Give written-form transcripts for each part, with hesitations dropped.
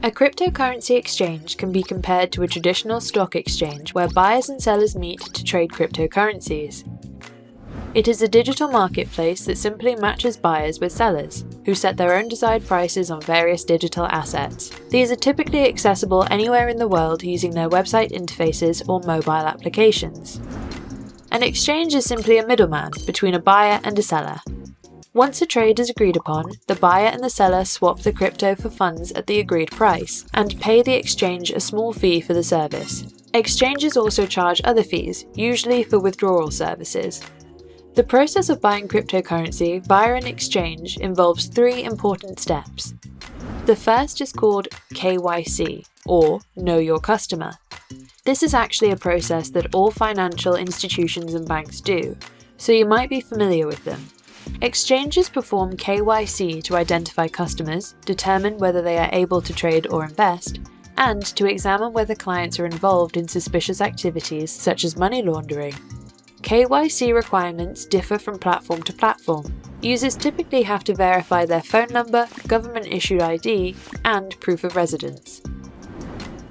A cryptocurrency exchange can be compared to a traditional stock exchange where buyers and sellers meet to trade cryptocurrencies. It is a digital marketplace that simply matches buyers with sellers, who set their own desired prices on various digital assets. These are typically accessible anywhere in the world using their website interfaces or mobile applications. An exchange is simply a middleman between a buyer and a seller. Once a trade is agreed upon, the buyer and the seller swap the crypto for funds at the agreed price, and pay the exchange a small fee for the service. Exchanges also charge other fees, usually for withdrawal services. The process of buying cryptocurrency via an exchange involves 3 important steps. The first is called KYC, or Know Your Customer. This is actually a process that all financial institutions and banks do, so you might be familiar with them. Exchanges perform KYC to identify customers, determine whether they are able to trade or invest, and to examine whether clients are involved in suspicious activities such as money laundering. KYC requirements differ from platform to platform. Users typically have to verify their phone number, government-issued ID, and proof of residence.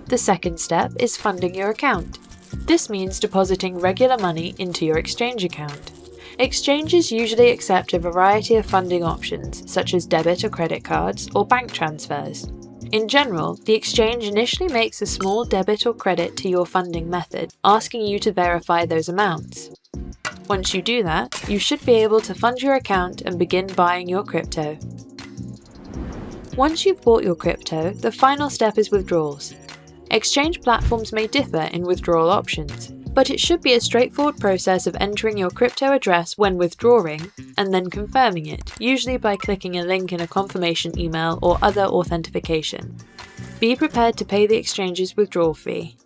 The second step is funding your account. This means depositing regular money into your exchange account. Exchanges usually accept a variety of funding options, such as debit or credit cards, or bank transfers. In general, the exchange initially makes a small debit or credit to your funding method, asking you to verify those amounts. Once you do that, you should be able to fund your account and begin buying your crypto. Once you've bought your crypto, the final step is withdrawals. Exchange platforms may differ in withdrawal options, but it should be a straightforward process of entering your crypto address when withdrawing, and then confirming it, usually by clicking a link in a confirmation email or other authentication. Be prepared to pay the exchange's withdrawal fee.